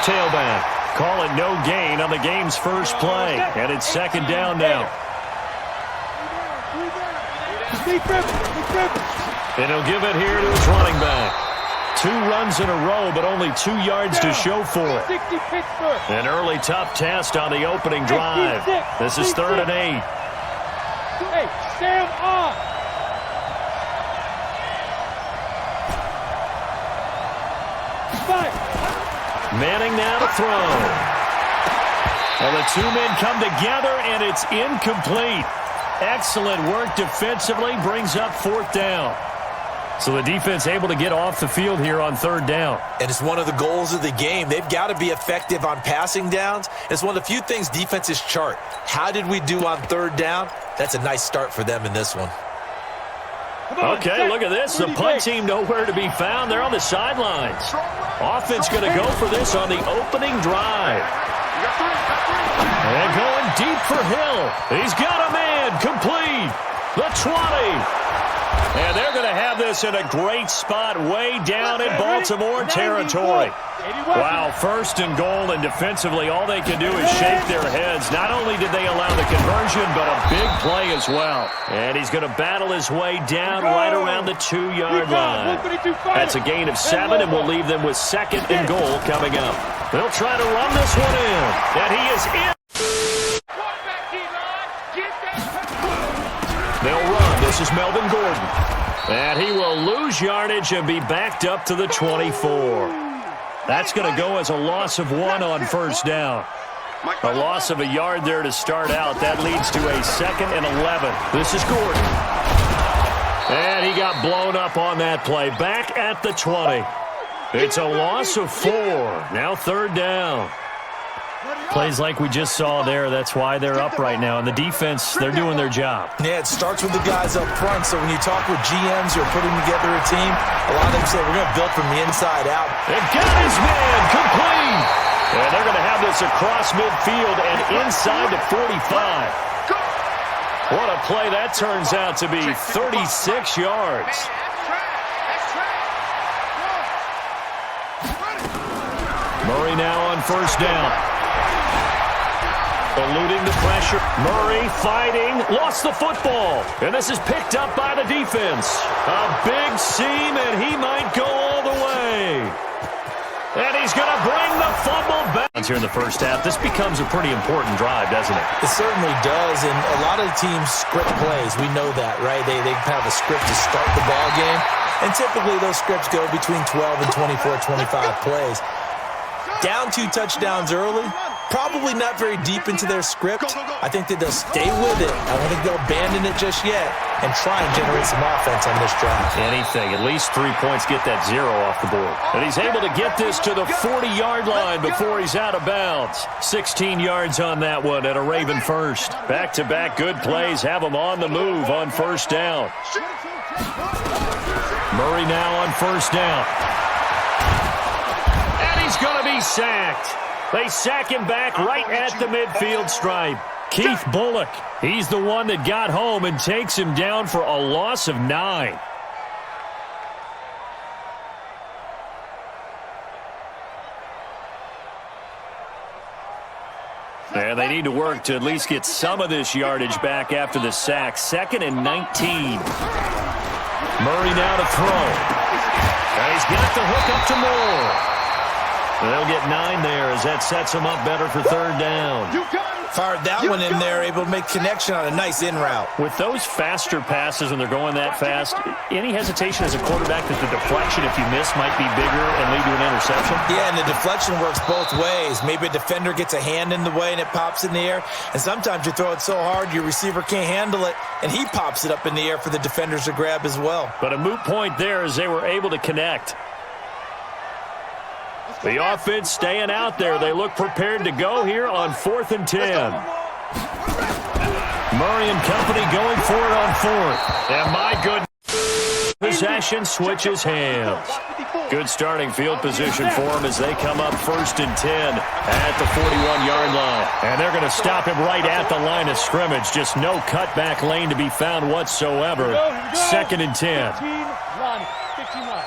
tailback. Call it no gain on the game's first play. And it's second down now. And he'll give it here to his running back. 2 runs in a row, but only 2 yards to show for it. An early tough test on the opening drive. This is 3rd and 8. Hey, Sam on. Manning now to throw. Well, the 2 men come together, and it's incomplete. Excellent work defensively, brings up 4th down. So the defense able to get off the field here on 3rd down. And it's one of the goals of the game. They've got to be effective on passing downs. It's one of the few things defenses chart. How did we do on 3rd down? That's a nice start for them in this one. Okay, look at this. The punt team nowhere to be found. They're on the sidelines. Offense going to go for this on the opening drive. And going deep for Hill. He's got a man complete. The 20. And they're going to have this in a great spot way down in Baltimore territory. Wow, 1st and goal, and defensively all they can do is shake their heads. Not only did they allow the conversion, but a big play as well. And he's going to battle his way down right around the 2-yard line. That's a gain of 7, and we'll leave them with 2nd and goal coming up. They'll try to run this one in, and he is in. They'll run. This is Melvin Gordon. And he will lose yardage and be backed up to the 24. That's going to go as a loss of 1 on 1st down. A loss of a yard there to start out. That leads to a 2nd and 11. This is Gordon. And he got blown up on that play. Back at the 20. It's a loss of 4. Now 3rd down. Plays like we just saw there. That's why they're up right now. And the defense, they're doing their job. Yeah, it starts with the guys up front. So when you talk with GMs who are putting together a team, a lot of them say we're going to build from the inside out. And got his man complete. And they're going to have this across midfield and inside the 45. What a play that turns out to be. 36 yards. Murray now on 1st down. Eluding the pressure. Murray fighting. Lost the football. And this is picked up by the defense. A big seam, and he might go all the way. And he's going to bring the fumble back. Here in the first half, this becomes a pretty important drive, doesn't it? It certainly does, and a lot of teams script plays. We know that, right? They have a script to start the ball game, and typically those scripts go between 12 and 24, 25 plays. Down 2 touchdowns early, probably not very deep into their script. I think that they'll stay with it. I don't think they'll abandon it just yet and try and generate some offense on this drive. Anything. At least 3 points, get that 0 off the board. And he's able to get this to the 40-yard line before he's out of bounds. 16 yards on that one at a Raven first. Back-to-back good plays have him on the move on 1st down. Murray now on 1st down. He's going to be sacked. They sack him back right at the midfield stripe. Keith Bullock, he's the one that got home and takes him down for a loss of 9. And they need to work to at least get some of this yardage back after the sack. 2nd and 19. Murray now to throw. And he's got the hook up to Moore. They'll get 9 there as that sets them up better for 3rd down. Fired that one in there, able to make connection on a nice in route. With those faster passes when they're going that fast, any hesitation as a quarterback that the deflection, if you miss, might be bigger and lead to an interception? Yeah, and the deflection works both ways. Maybe a defender gets a hand in the way and it pops in the air. And sometimes you throw it so hard your receiver can't handle it, and he pops it up in the air for the defenders to grab as well. But a moot point there as they were able to connect. The offense staying out there. They look prepared to go here on 4th and 10. Murray and company going for it on 4th. And my goodness, possession switches hands. Good starting field position for them as they come up 1st and 10 at the 41-yard line. And they're going to stop him right at the line of scrimmage. Just no cutback lane to be found whatsoever. 2nd and 10. 15 line.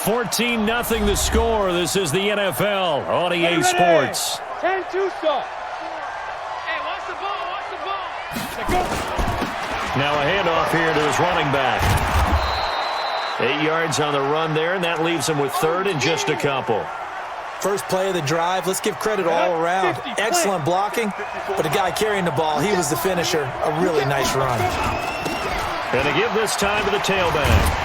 $14-0 the score. This is the NFL on EA Sports. 10-2 start. Hey, watch the ball, watch the ball. Now a handoff here to his running back. 8 yards on the run there, and that leaves him with third and just a couple. First play of the drive, let's give credit all around. Excellent blocking, but the guy carrying the ball, he was the finisher. A really nice run. And to give this time to the tailback.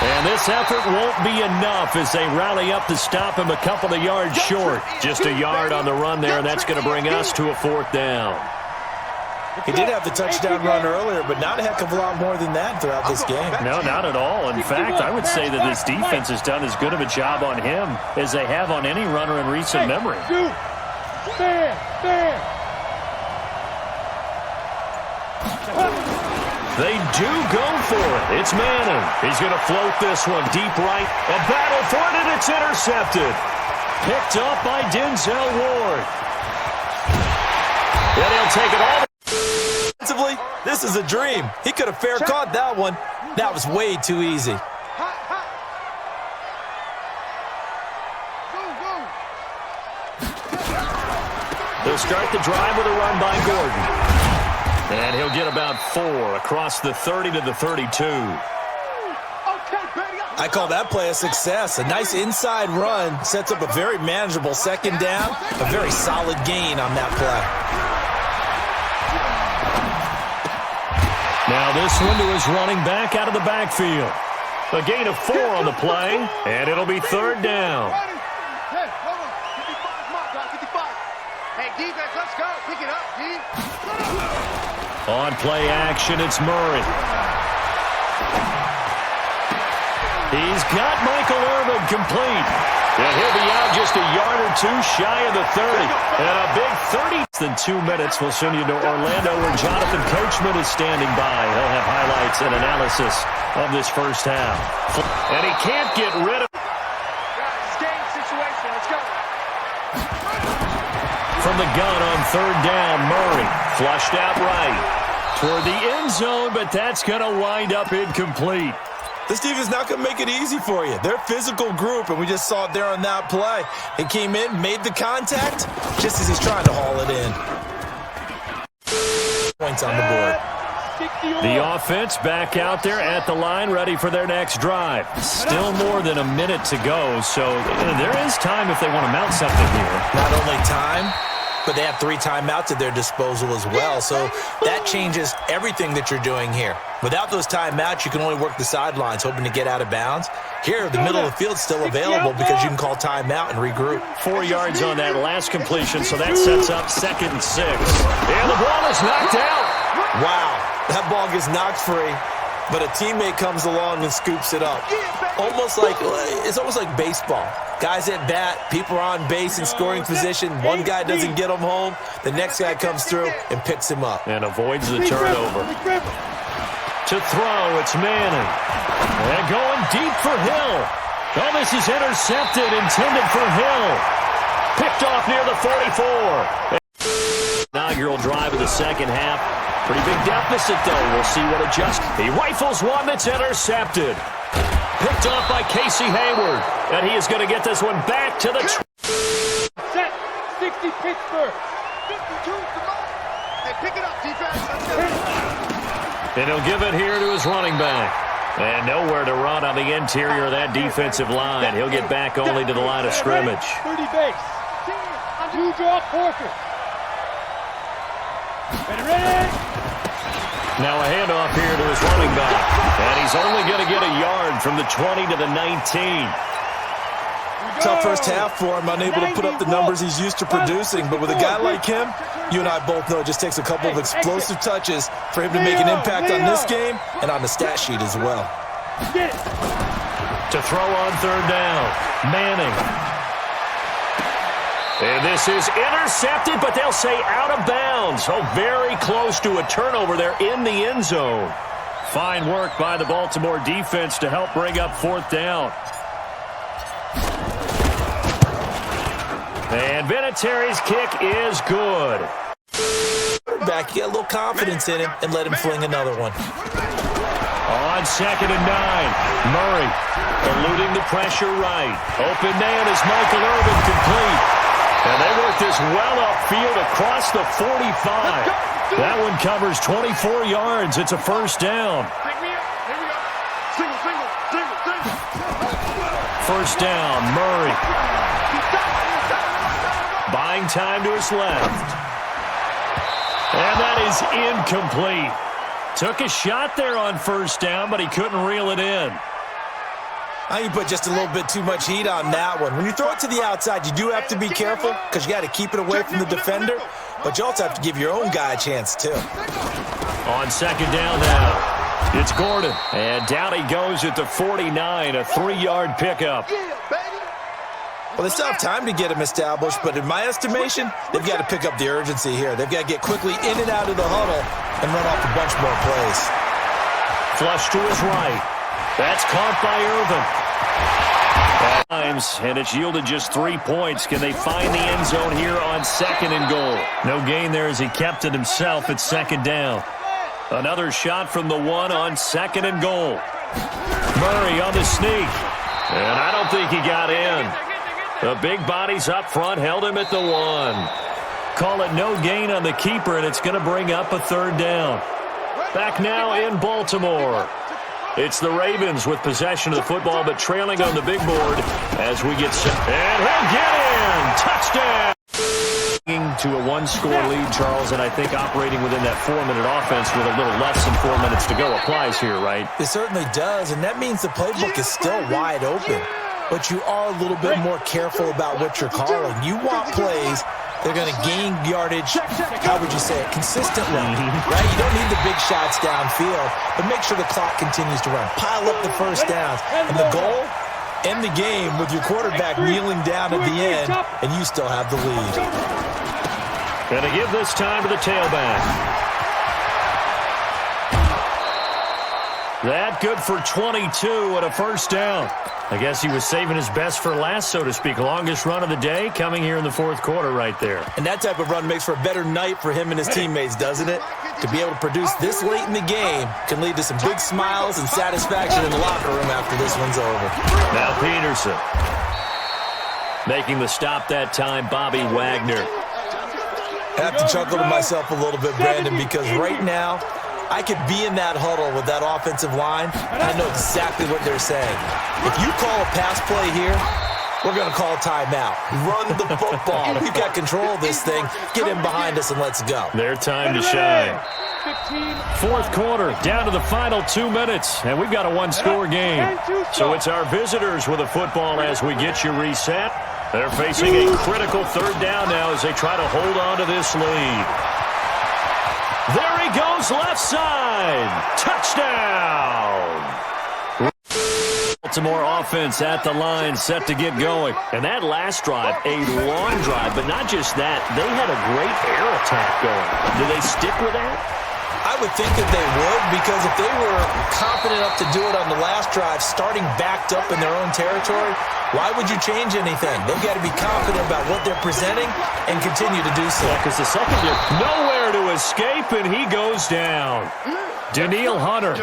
And this effort won't be enough as they rally up to stop him a couple of yards short. Just a yard on the run there, and that's going to bring us to a fourth down. He did have the touchdown run earlier, but not a heck of a lot more than that throughout this game. No, not at all. In fact, I would say that this defense has done as good of a job on him as they have on any runner in recent memory. They do go for it. It's Madden. He's going to float this one deep right. A battle for it, and it's intercepted. Picked up by Denzel Ward. And he'll take it all. Defensively, this is a dream. He could have fair caught that one. That was way too easy. They'll start the drive with a run by Gordon. And he'll get about 4 across the 30 to the 32. I call that play a success. A nice inside run sets up a very manageable second down. A very solid gain on that play. Now this one to his running back out of the backfield. A gain of 4 on the play, and it'll be third down. Hey, defense, let's go. Pick it up, D. On play action, it's Murray. He's got Michael Irvin complete. And he'll be out just a yard or 2 shy of the 30. And a big 30. Than 2 minutes, we'll send you to Orlando where Jonathan Coachman is standing by. He'll have highlights and analysis of this first half. And he can't get rid of Game situation. Let's go. from the gun on third down. Murray flushed out right toward the end zone, but that's going to wind up incomplete. This defense is not going to make it easy for you. They're a physical group, and we just saw it there on that play. He came in, made the contact, just as he's trying to haul it in. Points on the board. The offense back out there at the line, ready for their next drive. Still more than a minute to go, so there is time if they want to mount something here. Not only time, but they have 3 timeouts at their disposal as well, so that changes everything that you're doing here. Without those timeouts, you can only work the sidelines, hoping to get out of bounds. Here, the middle of the field is still available because you can call timeout and regroup. 4 yards on that last completion, so that sets up 2nd and 6. And the ball is knocked out. Wow, that ball gets knocked free, but a teammate comes along and scoops it up. It's almost like baseball. Guys at bat, people are on base in scoring position. One guy doesn't get him home. The next guy comes through and picks him up. And avoids the turnover. To throw, it's Manning. And going deep for Hill. Oh, this is intercepted, intended for Hill. Picked off near the 44. Inaugural drive of the second half. Pretty big deficit, though. We'll see what adjusts. He rifles one that's intercepted. Picked off by Casey Hayward. And he is going to get this one back to the... Set. 60 Pittsburgh. 52. Hey, pick it up, defense. And he'll give it here to his running back. And nowhere to run on the interior of that defensive line. He'll get back only to the line of scrimmage. 30 base. 2 draw forfeit. Ready. Now a handoff here to his running back. And he's only going to get a yard from the 20 to the 19. Tough first half for him, unable to put up the numbers he's used to producing. But with a guy like him, you and I both know it just takes a couple of explosive touches for him to make an impact on this game and on the stat sheet as well. To throw on third down, Manning. And this is intercepted, but they'll say out of bounds. Oh, very close to a turnover there in the end zone. Fine work by the Baltimore defense to help bring up fourth down. And Vinatieri's kick is good. quarterback, you get a little confidence in him and let him fling another one. On 2nd and 9, Murray eluding the pressure right. Open man is Michael Irvin, complete. And they work this well upfield across the 45. That one covers 24 yards. It's a first down. First down, Murray. Buying time to his left. And that is incomplete. Took a shot there on first down, but he couldn't reel it in. I think you put just a little bit too much heat on that one. When you throw it to the outside, you do have to be careful because you got to keep it away from the defender, but you also have to give your own guy a chance too. On 2nd down now, it's Gordon. And down he goes at the 49, a 3-yard pickup. Well, they still have time to get him established, but in my estimation, they've got to pick up the urgency here. They've got to get quickly in and out of the huddle and run off a bunch more plays. Flush to his right. That's caught by Irvin. And it's yielded just 3 points. Can they find the end zone here on 2nd and goal? No gain there as he kept it himself at 2nd down. Another shot from the 1 on 2nd and goal. Murray on the sneak. And I don't think he got in. The big bodies up front held him at the 1. Call it no gain on the keeper, and it's going to bring up a 3rd down. Back now in Baltimore. It's the Ravens with possession of the football, but trailing on the big board as we get set. And he'll get in! Touchdown! To a 1-score lead, Charles, and I think operating within that 4-minute offense with a little less than 4 minutes to go applies here, right? It certainly does, and that means the playbook is still wide open. But you are a little bit more careful about what you're calling. You want plays that are going to gain yardage, how would you say it, consistently, right? You don't need the big shots downfield, but make sure the clock continues to run. Pile up the first downs. And the goal, end the game with your quarterback kneeling down at the end, and you still have the lead. Going to give this time to the tailback. That good for 22 and a first down. I guess he was saving his best for last, so to speak. Longest run of the day coming here in the 4th quarter right there. And that type of run makes for a better night for him and his teammates, doesn't it? To be able to produce this late in the game can lead to some big smiles and satisfaction in the locker room after this one's over. Now Peterson. Making the stop that time, Bobby Wagner. I have to chuckle to myself a little bit, Brandon, because right now, I could be in that huddle with that offensive line, and I know exactly what they're saying. If you call a pass play here, we're going to call a timeout. Run the football. We've got control of this thing. Get in behind us and let's go. Their time to shine. 4th quarter, down to the final 2 minutes, and we've got a 1-score game. So it's our visitors with a football as we get you reset. They're facing a critical 3rd down now as they try to hold on to this lead. There he goes, left side. Touchdown. Baltimore offense at the line, set to get going. And that last drive, a long drive, but not just that. They had a great air attack going. Do they stick with that? I would think that they would, because if they were confident enough to do it on the last drive, starting backed up in their own territory, why would you change anything? They've got to be confident about what they're presenting and continue to do so. Yeah, because the secondary, nowhere to escape, and he goes down. Daniil Hunter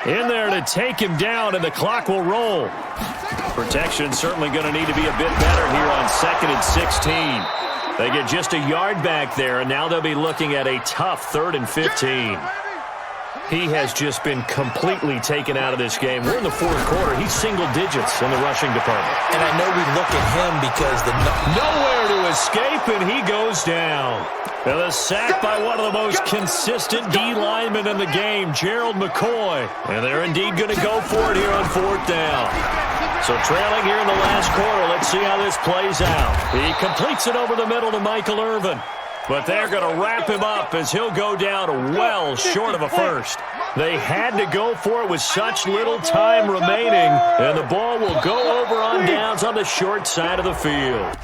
in there to take him down, and the clock will roll. Protection certainly going to need to be a bit better here on 2nd and 16. They get just a yard back there, and now they'll be looking at a tough 3rd and 15. He has just been completely taken out of this game. We're in the 4th quarter. He's single digits in the rushing department. And I know we look at him because nowhere to escape, and he goes down. And a sack by one of the most consistent D linemen in the game, Gerald McCoy. And they're indeed going to go for it here on 4th down. So trailing here in the last quarter, let's see how this plays out. He completes it over the middle to Michael Irvin. But they're going to wrap him up as he'll go down well short of a first. They had to go for it with such little time remaining, and the ball will go over on downs on the short side of the field.